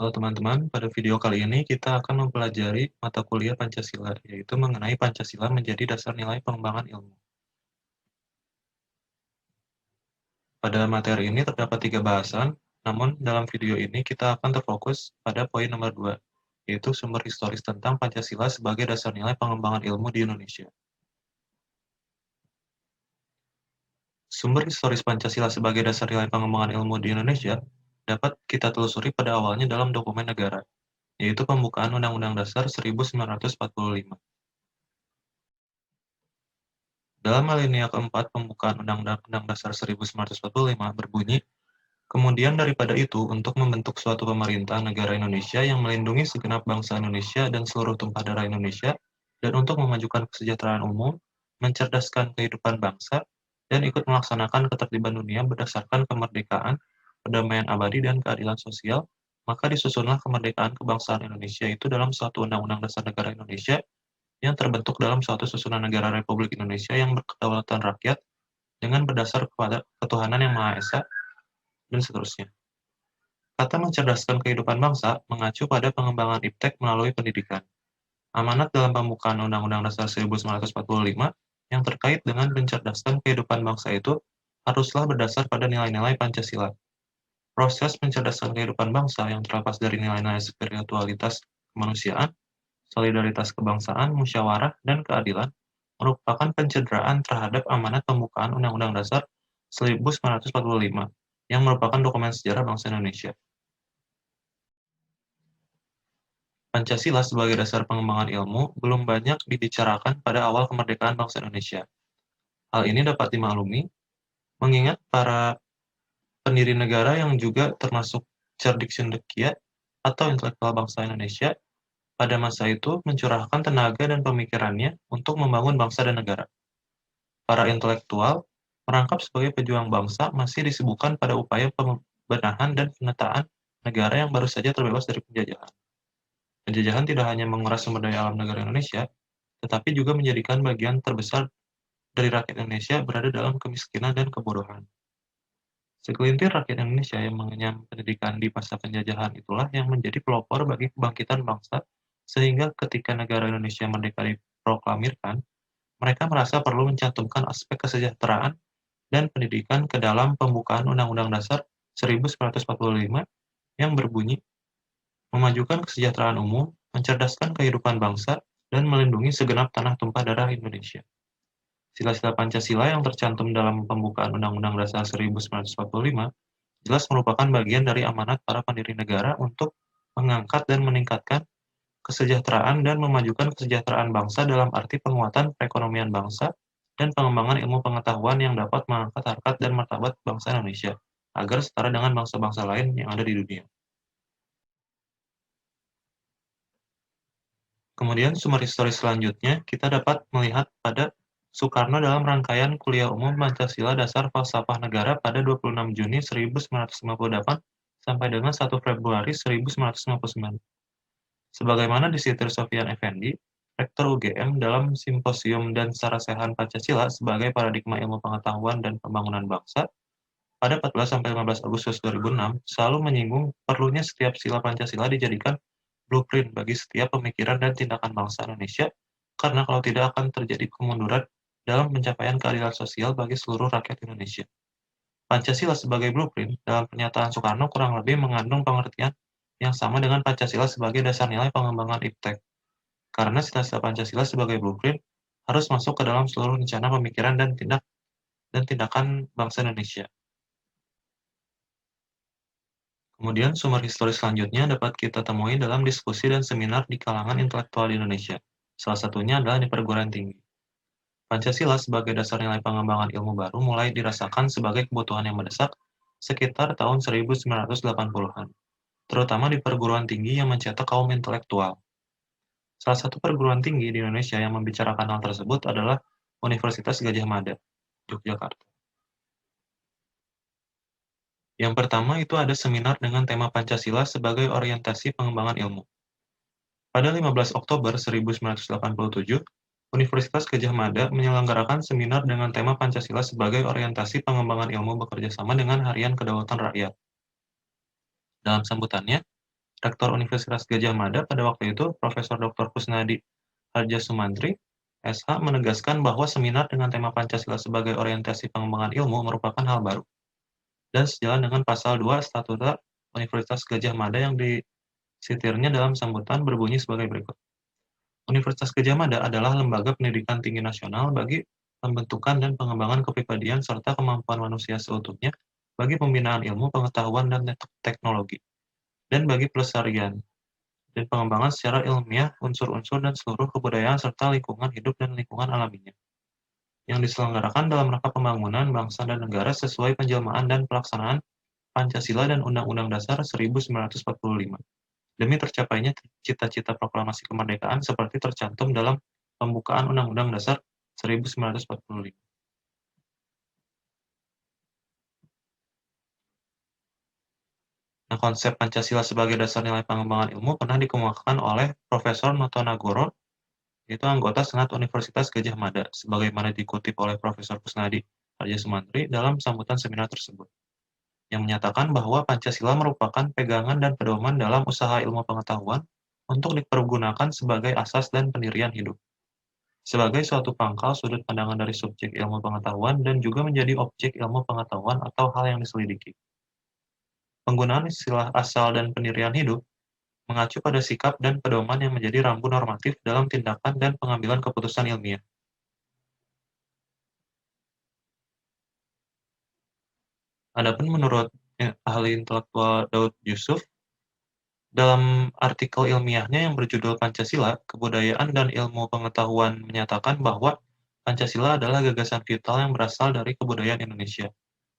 Halo teman-teman, pada video kali ini kita akan mempelajari mata kuliah Pancasila, yaitu mengenai Pancasila menjadi dasar nilai pengembangan ilmu. Pada materi ini terdapat 3 bahasan, namun dalam video ini kita akan terfokus pada poin nomor 2, yaitu sumber historis tentang Pancasila sebagai dasar nilai pengembangan ilmu di Indonesia. Sumber historis Pancasila sebagai dasar nilai pengembangan ilmu di Indonesia dapat kita telusuri pada awalnya dalam dokumen negara, yaitu pembukaan Undang-Undang Dasar 1945. Dalam alinea keempat pembukaan Undang-Undang Dasar 1945 berbunyi, kemudian daripada itu, untuk membentuk suatu pemerintah negara Indonesia yang melindungi segenap bangsa Indonesia dan seluruh tumpah darah Indonesia, dan untuk memajukan kesejahteraan umum, mencerdaskan kehidupan bangsa, dan ikut melaksanakan ketertiban dunia berdasarkan kemerdekaan, perdamaian abadi, dan keadilan sosial, maka disusunlah kemerdekaan kebangsaan Indonesia itu dalam suatu Undang-Undang Dasar Negara Indonesia yang terbentuk dalam suatu susunan negara Republik Indonesia yang berkedaulatan rakyat dengan berdasar kepada ketuhanan yang Maha Esa, dan seterusnya. Kata mencerdaskan kehidupan bangsa mengacu pada pengembangan iptek melalui pendidikan. Amanat dalam pembukaan Undang-Undang Dasar 1945 yang terkait dengan mencerdaskan kehidupan bangsa itu haruslah berdasar pada nilai-nilai Pancasila. Proses mencerdaskan kehidupan bangsa yang terlepas dari nilai-nilai spiritualitas kemanusiaan, solidaritas kebangsaan, musyawarah, dan keadilan merupakan pencederaan terhadap amanat pembukaan Undang-Undang Dasar 1945 yang merupakan dokumen sejarah bangsa Indonesia. Pancasila sebagai dasar pengembangan ilmu belum banyak dibicarakan pada awal kemerdekaan bangsa Indonesia. Hal ini dapat dimaklumi mengingat para pendiri negara yang juga termasuk cerdik cendekia atau intelektual bangsa Indonesia pada masa itu mencurahkan tenaga dan pemikirannya untuk membangun bangsa dan negara. Para intelektual merangkap sebagai pejuang bangsa masih disibukkan pada upaya pembenahan dan penataan negara yang baru saja terbebas dari penjajahan. Penjajahan tidak hanya menguras sumber daya alam negara Indonesia, tetapi juga menjadikan bagian terbesar dari rakyat Indonesia berada dalam kemiskinan dan kebodohan. Segelintir rakyat Indonesia yang mengenyam pendidikan di masa penjajahan itulah yang menjadi pelopor bagi kebangkitan bangsa, sehingga ketika negara Indonesia merdeka diproklamirkan, mereka merasa perlu mencantumkan aspek kesejahteraan dan pendidikan ke dalam pembukaan Undang-Undang Dasar 1945 yang berbunyi, memajukan kesejahteraan umum, mencerdaskan kehidupan bangsa, dan melindungi segenap tanah tumpah darah Indonesia. Sila-sila Pancasila yang tercantum dalam pembukaan Undang-Undang Dasar 1945 jelas merupakan bagian dari amanat para pendiri negara untuk mengangkat dan meningkatkan kesejahteraan dan memajukan kesejahteraan bangsa dalam arti penguatan perekonomian bangsa dan pengembangan ilmu pengetahuan yang dapat mengangkat harkat dan martabat bangsa Indonesia agar setara dengan bangsa-bangsa lain yang ada di dunia. Kemudian sumber historis selanjutnya kita dapat melihat pada Soekarno dalam rangkaian Kuliah Umum Pancasila Dasar Falsafah Negara pada 26 Juni 1958 sampai dengan 1 Februari 1959. Sebagaimana disitir Sofyan Effendi, Rektor UGM dalam Simposium dan Sarasehan Pancasila sebagai paradigma ilmu pengetahuan dan pembangunan bangsa pada 14-15 Agustus 2006 selalu menyinggung perlunya setiap sila Pancasila dijadikan blueprint bagi setiap pemikiran dan tindakan bangsa Indonesia, karena kalau tidak akan terjadi kemunduran dalam pencapaian keadilan sosial bagi seluruh rakyat Indonesia. Pancasila sebagai blueprint dalam pernyataan Soekarno kurang lebih mengandung pengertian yang sama dengan Pancasila sebagai dasar nilai pengembangan iptek, karena sila-sila Pancasila sebagai blueprint harus masuk ke dalam seluruh rencana pemikiran dan tindakan bangsa Indonesia. Kemudian sumber historis selanjutnya dapat kita temui dalam diskusi dan seminar di kalangan intelektual di Indonesia. Salah satunya adalah di perguruan tinggi. Pancasila sebagai dasar nilai pengembangan ilmu baru mulai dirasakan sebagai kebutuhan yang mendesak sekitar tahun 1980-an, terutama di perguruan tinggi yang mencetak kaum intelektual. Salah satu perguruan tinggi di Indonesia yang membicarakan hal tersebut adalah Universitas Gadjah Mada, Yogyakarta. Yang pertama itu ada seminar dengan tema Pancasila sebagai orientasi pengembangan ilmu. Pada 15 Oktober 1987, Universitas Gadjah Mada menyelenggarakan seminar dengan tema Pancasila sebagai orientasi pengembangan ilmu bekerja sama dengan Harian Kedaulatan Rakyat. Dalam sambutannya, Rektor Universitas Gadjah Mada pada waktu itu, Profesor Dr. Kusnadi Harjasumantri, SH, menegaskan bahwa seminar dengan tema Pancasila sebagai orientasi pengembangan ilmu merupakan hal baru dan sejalan dengan Pasal 2 Statuta Universitas Gadjah Mada yang disitirnya dalam sambutan berbunyi sebagai berikut. Universitas Gadjah Mada adalah lembaga pendidikan tinggi nasional bagi pembentukan dan pengembangan kepribadian serta kemampuan manusia seutuhnya bagi pembinaan ilmu, pengetahuan, dan teknologi, dan bagi pelestarian dan pengembangan secara ilmiah unsur-unsur dan seluruh kebudayaan serta lingkungan hidup dan lingkungan alaminya, yang diselenggarakan dalam rangka pembangunan bangsa dan negara sesuai penjelmaan dan pelaksanaan Pancasila dan Undang-Undang Dasar 1945, demi tercapainya cita-cita proklamasi kemerdekaan seperti tercantum dalam pembukaan Undang-Undang Dasar 1945. Nah, konsep Pancasila sebagai dasar nilai pengembangan ilmu pernah dikemukakan oleh Profesor Noto Nagoro, yaitu anggota Senat Universitas Gadjah Mada, sebagaimana dikutip oleh Profesor Kusnadi Harjasumantri dalam sambutan seminar tersebut, yang menyatakan bahwa Pancasila merupakan pegangan dan pedoman dalam usaha ilmu pengetahuan untuk dipergunakan sebagai asas dan pendirian hidup, sebagai suatu pangkal sudut pandangan dari subjek ilmu pengetahuan dan juga menjadi objek ilmu pengetahuan atau hal yang diselidiki. Penggunaan istilah asal dan pendirian hidup mengacu pada sikap dan pedoman yang menjadi rambu normatif dalam tindakan dan pengambilan keputusan ilmiah. Adapun menurut ahli intelektual Daud Yusuf, dalam artikel ilmiahnya yang berjudul Pancasila, Kebudayaan dan Ilmu Pengetahuan menyatakan bahwa Pancasila adalah gagasan vital yang berasal dari kebudayaan Indonesia.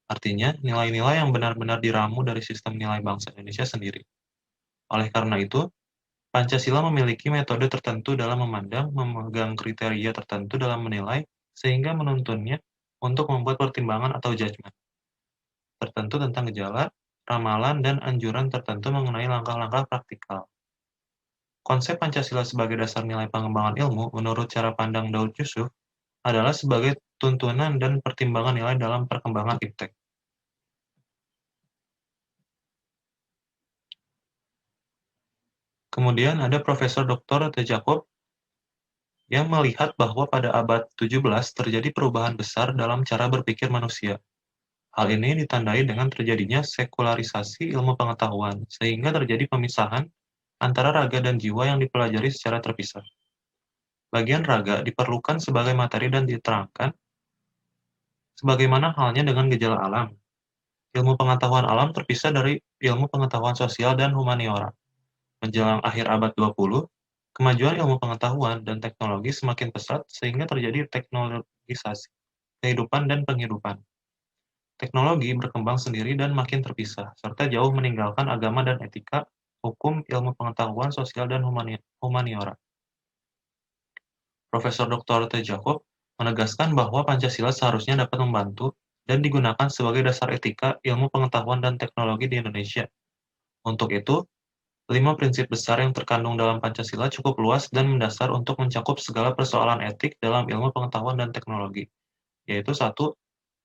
Artinya, nilai-nilai yang benar-benar diramu dari sistem nilai bangsa Indonesia sendiri. Oleh karena itu, Pancasila memiliki metode tertentu dalam memandang, memegang kriteria tertentu dalam menilai, sehingga menuntunnya untuk membuat pertimbangan atau judgement tertentu tentang gejala, ramalan, dan anjuran tertentu mengenai langkah-langkah praktikal. Konsep Pancasila sebagai dasar nilai pengembangan ilmu, menurut cara pandang Daud Yusuf, adalah sebagai tuntunan dan pertimbangan nilai dalam perkembangan iptek. Kemudian ada Profesor Dr. T. Jacob yang melihat bahwa pada abad 17 terjadi perubahan besar dalam cara berpikir manusia. Hal ini ditandai dengan terjadinya sekularisasi ilmu pengetahuan, sehingga terjadi pemisahan antara raga dan jiwa yang dipelajari secara terpisah. Bagian raga diperlukan sebagai materi dan diterangkan, sebagaimana halnya dengan gejala alam. Ilmu pengetahuan alam terpisah dari ilmu pengetahuan sosial dan humaniora. Menjelang akhir abad 20, kemajuan ilmu pengetahuan dan teknologi semakin pesat sehingga terjadi teknologisasi kehidupan dan penghidupan. Teknologi berkembang sendiri dan makin terpisah, serta jauh meninggalkan agama dan etika, hukum, ilmu pengetahuan sosial, dan humaniora. Profesor Dr. T. Jacob menegaskan bahwa Pancasila seharusnya dapat membantu dan digunakan sebagai dasar etika, ilmu pengetahuan, dan teknologi di Indonesia. Untuk itu, 5 prinsip besar yang terkandung dalam Pancasila cukup luas dan mendasar untuk mencakup segala persoalan etik dalam ilmu pengetahuan dan teknologi, yaitu 1.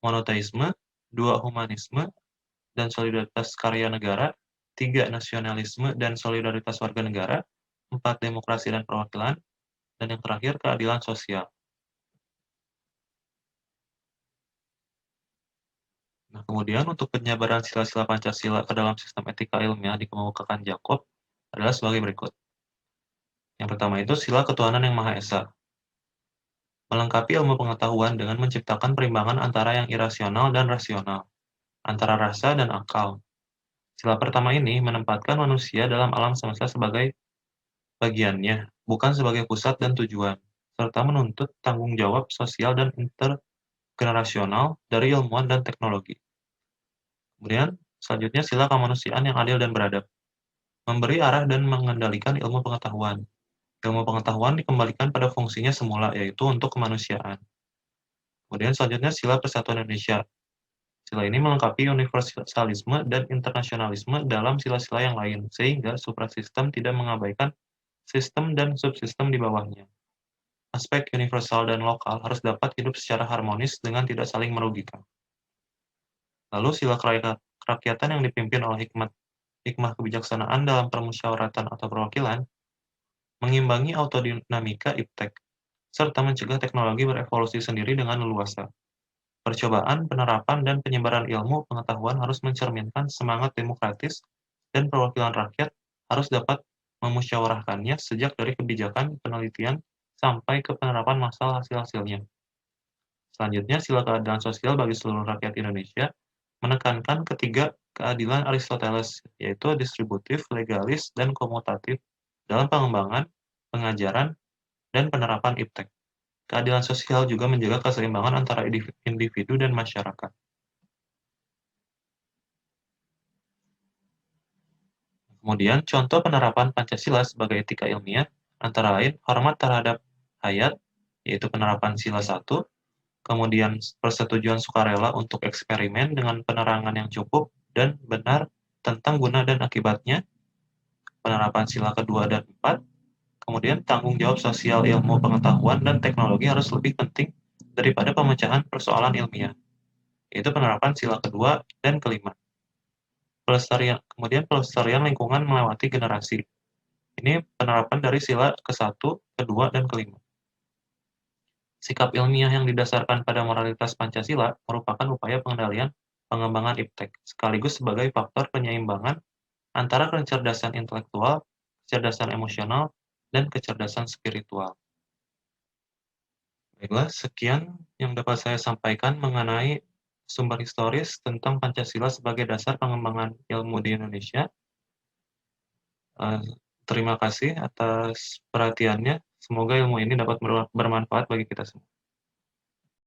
Monoteisme, 2. Humanisme dan solidaritas karya negara, 3. Nasionalisme dan solidaritas warga negara, 4. Demokrasi dan perwakilan, dan yang terakhir keadilan sosial. Nah, kemudian untuk penyebaran sila-sila Pancasila ke dalam sistem etika ilmiah dikemukakan Jacob adalah sebagai berikut. Yang pertama itu sila ketuhanan yang Maha Esa. Melengkapi ilmu pengetahuan dengan menciptakan perimbangan antara yang irasional dan rasional, antara rasa dan akal. Sila pertama ini menempatkan manusia dalam alam semesta sebagai bagiannya, bukan sebagai pusat dan tujuan, serta menuntut tanggung jawab sosial dan intergenerasional dari ilmuwan dan teknologi. Kemudian, selanjutnya sila kemanusiaan yang adil dan beradab. Memberi arah dan mengendalikan ilmu pengetahuan. Ilmu pengetahuan dikembalikan pada fungsinya semula, yaitu untuk kemanusiaan. Kemudian selanjutnya sila persatuan Indonesia. Sila ini melengkapi universalisme dan internasionalisme dalam sila-sila yang lain, sehingga suprasistem tidak mengabaikan sistem dan subsistem di bawahnya. Aspek universal dan lokal harus dapat hidup secara harmonis dengan tidak saling merugikan. Lalu sila kerakyatan yang dipimpin oleh hikmah kebijaksanaan dalam permusyawaratan atau perwakilan, mengimbangi autodinamika iptek, serta mencegah teknologi berevolusi sendiri dengan leluasa. Percobaan, penerapan, dan penyebaran ilmu pengetahuan harus mencerminkan semangat demokratis dan perwakilan rakyat harus dapat memusyawarahkannya sejak dari kebijakan penelitian sampai ke penerapan massal hasil-hasilnya. Selanjutnya, sila keadilan sosial bagi seluruh rakyat Indonesia menekankan ketiga keadilan Aristoteles, yaitu distributif, legalis, dan komutatif dalam pengembangan, pengajaran, dan penerapan iptek. Keadilan sosial juga menjaga keseimbangan antara individu dan masyarakat. Kemudian, contoh penerapan Pancasila sebagai etika ilmiah antara lain hormat terhadap hayat, yaitu penerapan Sila 1, kemudian persetujuan sukarela untuk eksperimen dengan penerangan yang cukup dan benar tentang guna dan akibatnya, penerapan Sila kedua dan 4, kemudian tanggung jawab sosial ilmu pengetahuan dan teknologi harus lebih penting daripada pemecahan persoalan ilmiah, yaitu penerapan Sila kedua dan kelima. Kemudian pelestarian lingkungan melewati generasi. Ini penerapan dari sila ke-1, ke-2, dan ke-5. Sikap ilmiah yang didasarkan pada moralitas Pancasila merupakan upaya pengendalian pengembangan iptek, sekaligus sebagai faktor penyeimbangan antara kecerdasan intelektual, kecerdasan emosional, dan kecerdasan spiritual. Baiklah, sekian yang dapat saya sampaikan mengenai sumber historis tentang Pancasila sebagai dasar pengembangan ilmu di Indonesia. Terima kasih atas perhatiannya. Semoga ilmu ini dapat bermanfaat bagi kita semua.